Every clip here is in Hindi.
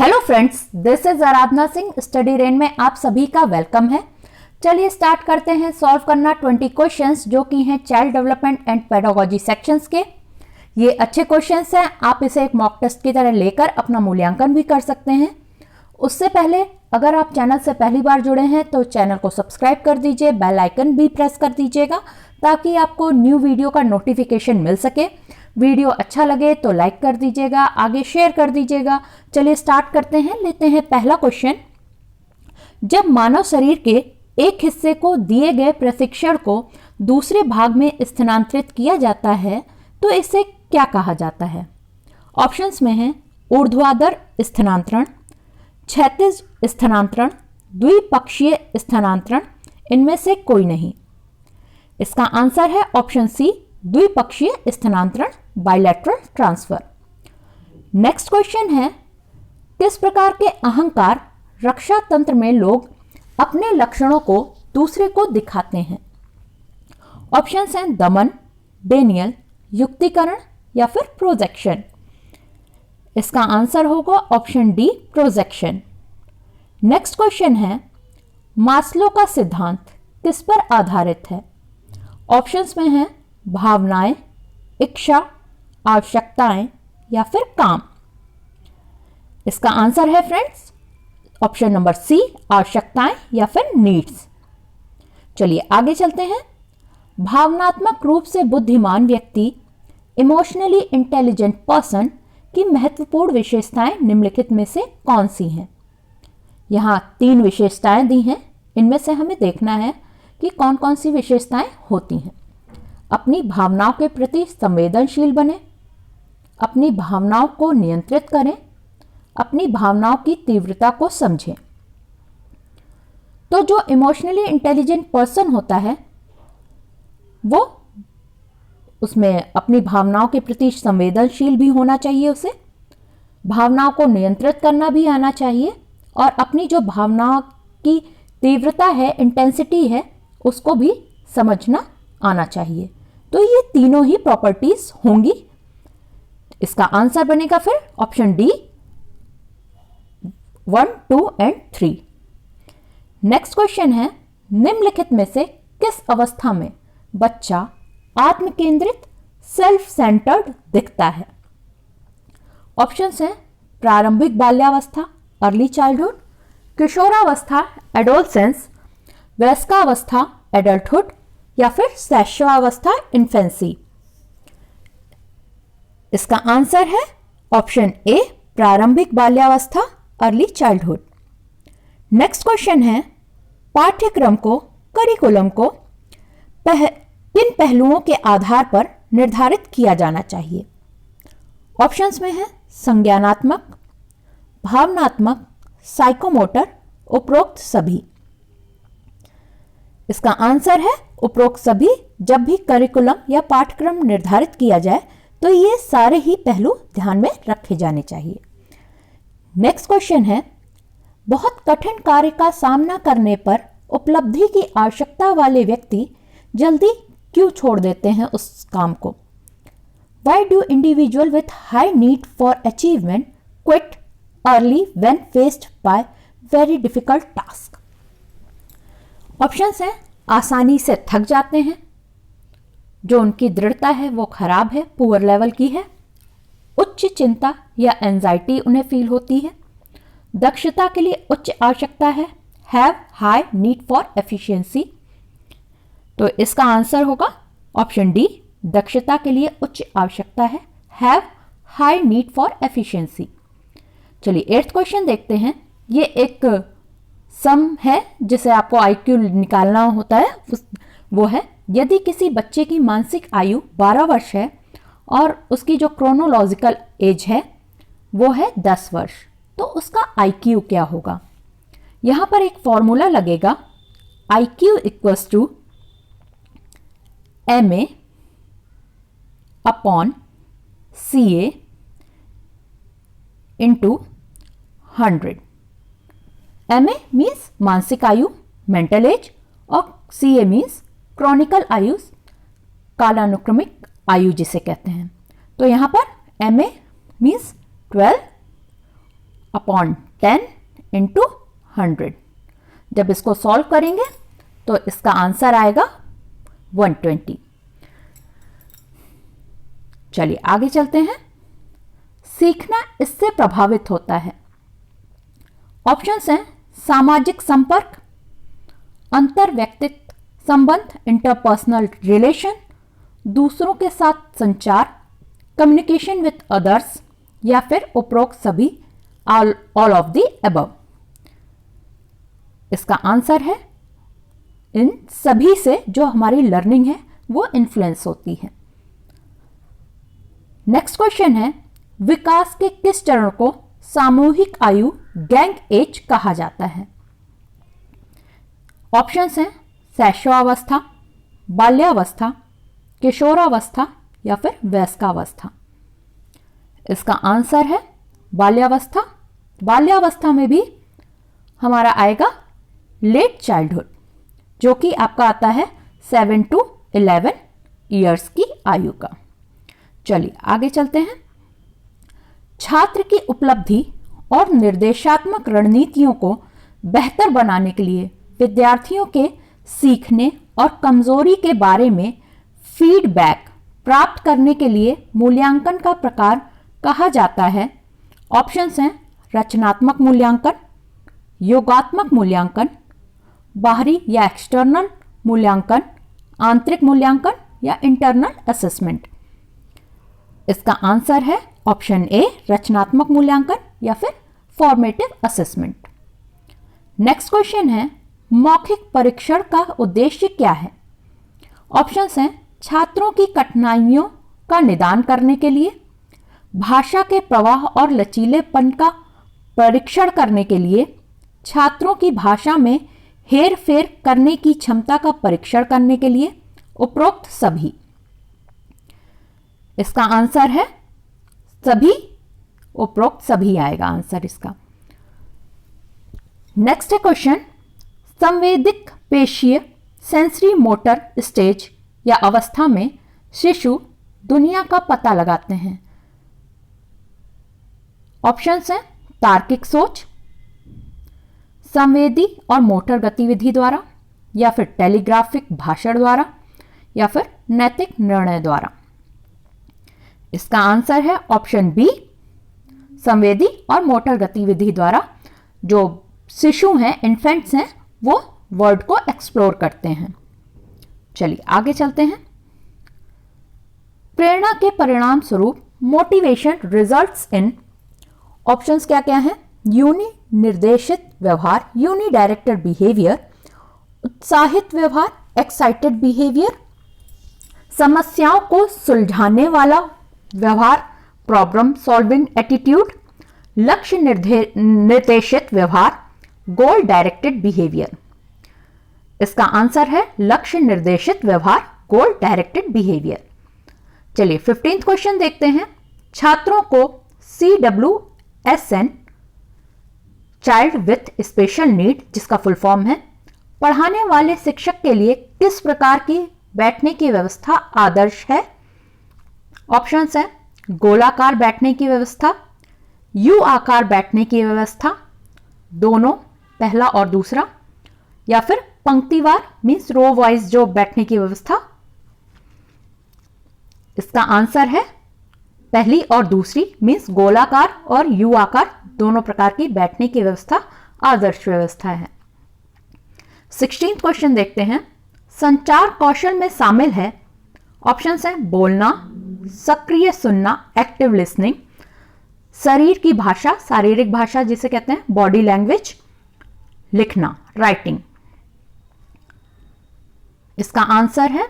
Hello friends, this is Aradhana Singh. Study rain में आप सभी का वेलकम है। चलिए स्टार्ट करते हैं सॉल्व करना 20 क्वेश्चंस जो कि हैं child development and pedagogy sections के। ये अच्छे क्वेश्चंस हैं, आप इसे एक मॉक टेस्ट की तरह लेकर अपना मूल्यांकन भी कर सकते हैं। उससे पहले अगर आप चैनल से पहली बार जुड़े हैं तो चैनल को सब्सक्राइब कर दीजिए, बेल आइकन भी प्रेस कर दीजिएगा ताकि आपको न्यू वीडियो का नोटिफिकेशन मिल सके। वीडियो अच्छा लगे तो लाइक कर दीजिएगा, आगे शेयर कर दीजिएगा। चलिए स्टार्ट करते हैं। लेते हैं पहला क्वेश्चन। जब मानव शरीर के एक हिस्से को दिए गए प्रशिक्षण को दूसरे भाग में स्थानांतरित किया जाता है तो इसे क्या कहा जाता है? ऑप्शंस में है ऊर्ध्वाधर स्थानांतरण, क्षैतिज स्थानांतरण, द्विपक्षीय स्थानांतरण, इनमें से कोई नहीं। इसका आंसर है ऑप्शन सी, द्विपक्षीय स्थानांतरण, बायलैटरल ट्रांसफर। नेक्स्ट क्वेश्चन है, किस प्रकार के अहंकार रक्षा तंत्र में लोग अपने लक्षणों को दूसरे को दिखाते हैं? ऑप्शंस हैं दमन, डेनियल, युक्तिकरण या फिर प्रोजेक्शन। इसका आंसर होगा option D, projection. Next question है, मास्लो का सिद्धांत किस पर आधारित है? ऑप्शंस में है भावनाएं, इच्छा, आवश्यकताएं या फिर काम। इसका आंसर है फ्रेंड्स ऑप्शन नंबर सी, आवश्यकताएं या फिर नीड्स। चलिए आगे चलते हैं। भावनात्मक रूप से बुद्धिमान व्यक्ति, इमोशनली इंटेलिजेंट पर्सन की महत्वपूर्ण विशेषताएं निम्नलिखित में से कौन सी हैं? यहां 3 विशेषताएं दी हैं, इनमें से हमें देखना है कि कौन कौन सी विशेषताएं होती हैं। अपनी भावनाओं के प्रति संवेदनशील बने, अपनी भावनाओं को नियंत्रित करें, अपनी भावनाओं की तीव्रता को समझें। तो जो इमोशनली इंटेलिजेंट पर्सन होता है वो उसमें अपनी भावनाओं के प्रति संवेदनशील भी होना चाहिए, उसे भावनाओं को नियंत्रित करना भी आना चाहिए और अपनी जो भावनाओं की तीव्रता है, इंटेंसिटी है, उसको भी समझना आना चाहिए। तो ये तीनों ही प्रॉपर्टीज होंगी। इसका आंसर बनेगा फिर option D, 1, 2 and 3। Next question है, निम्नलिखित में से किस अवस्था में बच्चा आत्मकेंद्रित, सेल्फ सेंटर्ड दिखता है? ऑप्शंस हैं प्रारंभिक बाल्यावस्था, अर्ली चाइल्डहुड, किशोरावस्था, एडोलसेंस, वयस्कावस्था, एडल्टहुड या फिर शैशवावस्था, इन्फेंसी। इसका आंसर है ऑप्शन ए, प्रारंभिक बाल्यावस्था, अर्ली चाइल्डहुड। नेक्स्ट क्वेश्चन है, पाठ्यक्रम को, करिकुलम को किन पहलुओं के आधार पर निर्धारित किया जाना चाहिए? ऑप्शंस में है संज्ञानात्मक, भावनात्मक, साइकोमोटर, उपरोक्त सभी। इसका आंसर है उपरोक्त सभी। जब भी करिकुलम या पाठ्यक्रम निर्धारित किया जाए तो ये सारे ही पहलू ध्यान में रखे जाने चाहिए। नेक्स्ट क्वेश्चन है, बहुत कठिन कार्य का सामना करने पर उपलब्धि की आवश्यकता वाले व्यक्ति जल्दी क्यों छोड़ देते हैं उस काम को? Why do individuals with high need for achievement quit early when faced by very difficult task? Options हैं आसानी से थक जाते हैं, जो उनकी दृढ़ता है वो खराब है, पुअर लेवल की है, उच्च चिंता या एंजाइटी उन्हें फील होती है, दक्षता के लिए उच्च आवश्यकता है, have high need for efficiency. तो इसका आंसर होगा ऑप्शन डी, दक्षता के लिए उच्च आवश्यकता है, have high need for efficiency. चलिए 8th क्वेश्चन देखते हैं। ये एक सम है जिसे आपको आईक्यू निकालना होता है। वो है, यदि किसी बच्चे की मानसिक आयु 12 वर्ष है और उसकी जो क्रोनोलॉजिकल एज है वो है 10 वर्ष, तो उसका आईक्यू क्या होगा? यहां पर एक फॉर्मूला लगेगा, IQ equals to MA upon CA into 100। MA means मानसिक आयु, मेंटल एज, और CA मीन्स क्रॉनिकल आयु, कालानुक्रमिक आयु जिसे कहते हैं। तो यहां पर MA मीन्स 12 अपॉन 10 इंटू 100। जब इसको सॉल्व करेंगे तो इसका आंसर आएगा 120। चलिए आगे चलते हैं। सीखना इससे प्रभावित होता है। ऑप्शंस हैं सामाजिक संपर्क, अंतर व्यक्तिगत संबंध, इंटरपर्सनल रिलेशन, दूसरों के साथ संचार, कम्युनिकेशन विथ अदर्स, या फिर उपरोक्त सभी, ऑल ऑफ द अबव। इसका आंसर है इन सभी से जो हमारी लर्निंग है वो इन्फ्लुएंस होती है। नेक्स्ट क्वेश्चन है, विकास के किस चरण को सामूहिक आयु गैंग एज कहा जाता है? ऑप्शंस हैं शैशवावस्था, बाल्यावस्था, किशोरावस्था, या फिर वयस्कावस्था। इसका आंसर है बाल्यावस्था। बाल्यावस्था में भी हमारा आएगा लेट चाइल्डहुड, जो कि आपका आता है 7 to 11 ईयर्स की आयु का। चलिए आगे चलते हैं। छात्र की उपलब्धि और निर्देशात्मक रणनीतियों को बेहतर बनाने के लिए विद्यार्थियों के सीखने और कमजोरी के बारे में फीडबैक प्राप्त करने के लिए मूल्यांकन का प्रकार कहा जाता है। ऑप्शंस हैं रचनात्मक मूल्यांकन, योगात्मक मूल्यांकन, बाहरी या एक्सटर्नल मूल्यांकन, आंतरिक मूल्यांकन, या इंटरनल असेसमेंट। इसका आंसर है ऑप्शन ए रचनात्मक मूल्यांकन या फिर फॉर्मेटिव असेसमेंट। नेक्स्ट क्वेश्चन है, मौखिक परीक्षण का उद्देश्य क्या है? ऑप्शंस हैं छात्रों की कठिनाइयों का निदान करने के लिए, भाषा के प्रवाह और लचीलेपन का परीक्षण करने के लिए, छात्रों की भाषा में हेर फेर करने की क्षमता का परीक्षण करने के लिए, उपरोक्त सभी। इसका आंसर है सभी, उपरोक्त सभी आएगा आंसर इसका। नेक्स्ट है क्वेश्चन, संवेदिक पेशीय सेंसरी मोटर स्टेज या अवस्था में शिशु दुनिया का पता लगाते हैं। ऑप्शंस हैं तार्किक सोच, संवेदी और मोटर गतिविधि द्वारा, या फिर टेलीग्राफिक भाषण द्वारा, या फिर नैतिक निर्णय द्वारा। इसका आंसर है ऑप्शन बी, संवेदी और मोटर गतिविधि द्वारा। जो शिशु हैं, इन्फेंट्स हैं, वो वर्ड को एक्सप्लोर करते हैं। चलिए आगे चलते हैं। प्रेरणा के परिणाम स्वरूप मोटिवेशन रिजल्ट्स इन, ऑप्शंस क्या क्या हैं? यूनि निर्देशित व्यवहार, यूनि डायरेक्टेड बिहेवियर, उत्साहित व्यवहार, एक्साइटेड बिहेवियर, समस्याओं को सुलझाने वाला व्यवहार, प्रॉब्लम सॉल्विंग एटीट्यूड, लक्ष्य निर्देशित व्यवहार, गोल डायरेक्टेड बिहेवियर। इसका आंसर है लक्ष्य निर्देशित व्यवहार, गोल डायरेक्टेड बिहेवियर। चलिए 15th क्वेश्चन देखते हैं। छात्रों को CWSN child with special need, जिसका फुल फॉर्म है, पढ़ाने वाले शिक्षक के लिए किस प्रकार की बैठने की व्यवस्था आदर्श है? ऑप्शंस हैं गोलाकार बैठने की व्यवस्था, यू आकार बैठने की व्यवस्था, दोनों, पहला और दूसरा, या फिर पंक्तिवार मीन्स रो वाइज जो बैठने की व्यवस्था। इसका आंसर है पहली और दूसरी मीन्स गोलाकार और यू आकार, दोनों प्रकार की बैठने की व्यवस्था आदर्श व्यवस्था है। 16th क्वेश्चन देखते हैं। संचार कौशल में शामिल है, ऑप्शंस हैं बोलना, सक्रिय सुनना, एक्टिव लिसनिंग, शरीर की भाषा, शारीरिक भाषा जिसे कहते हैं बॉडी लैंग्वेज, लिखना, राइटिंग। इसका आंसर है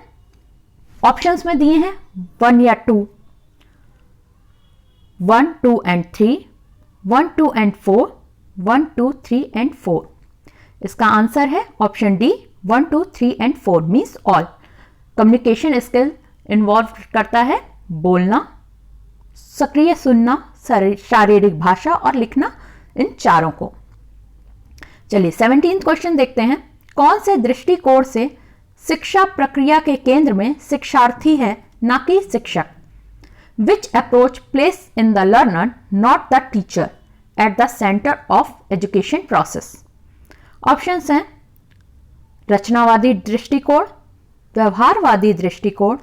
ऑप्शंस में दिए हैं 1 या 2, 1, 2 and 3, 1, 2 and 4, 1, 2, 3 and 4। इसका आंसर है option D 1, 2, 3 and 4 means all. Communication skill involve करता है बोलना, सक्रिय सुनना, शारीरिक भाषा और लिखना, इन चारों को। चलिए 17th क्वेश्चन देखते हैं। कौन से दृष्टिकोण से शिक्षा प्रक्रिया के केंद्र में शिक्षार्थी है ना कि शिक्षक? Which approach place in the learner, not the teacher, at the centre of education process? Options हैं रचनावादी दृष्टिकोण, व्यवहारवादी दृष्टिकोण,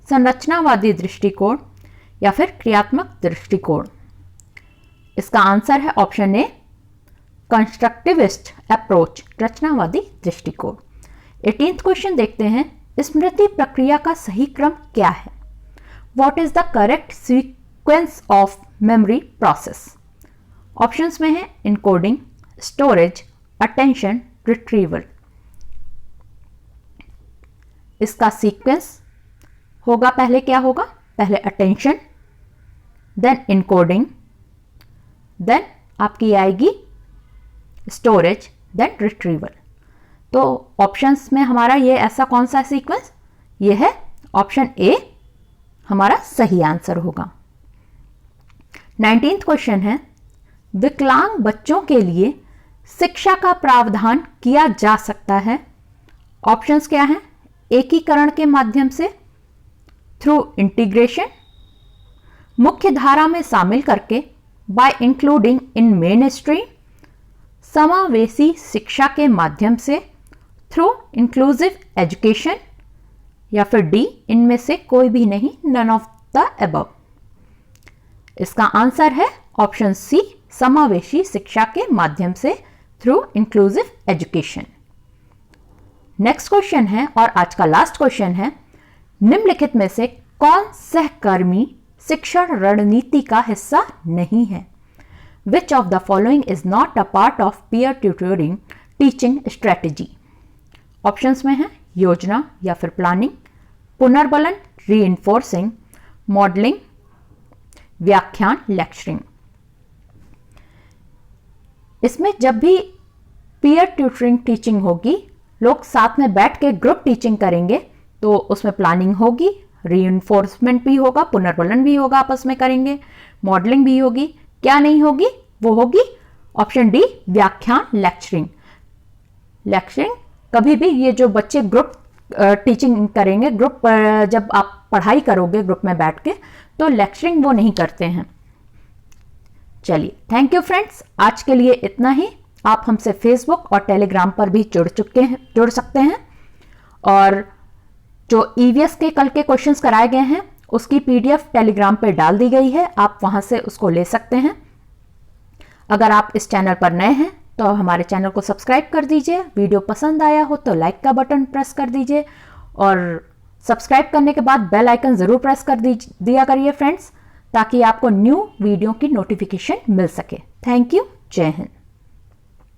संरचनावादी दृष्टिकोण या फिर क्रियात्मक दृष्टिकोण। इसका आंसर है ऑप्शन ए, कंस्ट्रक्टिविस्ट अप्रोच, रचनावादी दृष्टिकोण। 18th क्वेश्चन देखते हैं, स्मृति प्रक्रिया का सही क्रम क्या है? What is the correct sequence of memory process? Options में है इनकोडिंग, स्टोरेज, अटेंशन, रिट्रीवल। इसका सीक्वेंस होगा, पहले क्या होगा? पहले अटेंशन, देन इनकोडिंग, देन आपकी आएगी स्टोरेज, देन रिट्रीवल। तो ऑप्शंस में हमारा ये ऐसा कौन सा सीक्वेंस? ये है ऑप्शन ए हमारा सही आंसर होगा। 19th क्वेश्चन है, विकलांग बच्चों के लिए शिक्षा का प्रावधान किया जा सकता है? ऑप्शंस क्या हैं? एकीकरण के माध्यम से, थ्रू इंटीग्रेशन, मुख्य धारा में शामिल करके, bye including in main stream, समावेशी शिक्षा के माध्यम से, थ्रू इंक्लूसिव एजुकेशन या फिर डी, इनमें से कोई भी नहीं, नन ऑफ द अबव। इसका आंसर है ऑप्शन सी, समावेशी शिक्षा के माध्यम से, through inclusive education. Next question है और आज का लास्ट क्वेश्चन है, निम्नलिखित में से कौन सहकर्मी शिक्षण रणनीति का हिस्सा नहीं है? Which of the following is not a part of peer tutoring teaching strategy? Options में है योजना या फिर प्लानिंग, पुनर्बलन रीइंफोर्सिंग, मॉडलिंग, व्याख्यान लेक्चरिंग। इसमें जब भी पीयर ट्यूटरिंग टीचिंग होगी, लोग साथ में बैठ के ग्रुप टीचिंग करेंगे, तो उसमें प्लानिंग होगी, रीइंफोर्समेंट भी होगा, पुनर्बलन भी होगा, आपस में करेंगे, मॉडलिंग भी होगी। क्या नहीं होगी? वो होगी ऑप्शन डी, व्याख्यान लेक्चरिंग। लेक्चरिंग कभी भी, ये जो बच्चे ग्रुप टीचिंग करेंगे, ग्रुप जब आप पढ़ाई करोगे ग्रुप में बैठ के, तो लेक्चरिंग वो नहीं करते हैं। चलिए, थैंक यू फ्रेंड्स, आज के लिए इतना ही। आप हमसे फेसबुक और टेलीग्राम पर भी जुड़ सकते हैं, और जो ईवीएस के कल के क्वेश्चंस कराए गए हैं उसकी पीडीएफ टेलीग्राम पे डाल दी गई है, आप वहां से उसको ले सकते हैं। अगर आप इस चैनल पर नए हैं तो हमारे चैनल को सब्सक्राइब कर दीजिए, वीडियो पसंद आया हो तो लाइक का बटन प्रेस कर दीजिए, और सब्सक्राइब करने के बाद बेल आइकन ज़रूर प्रेस कर दिया करिए फ्रेंड्स, ताकि आपको न्यू वीडियो की नोटिफिकेशन मिल सके। थैंक यू, जय हिंद।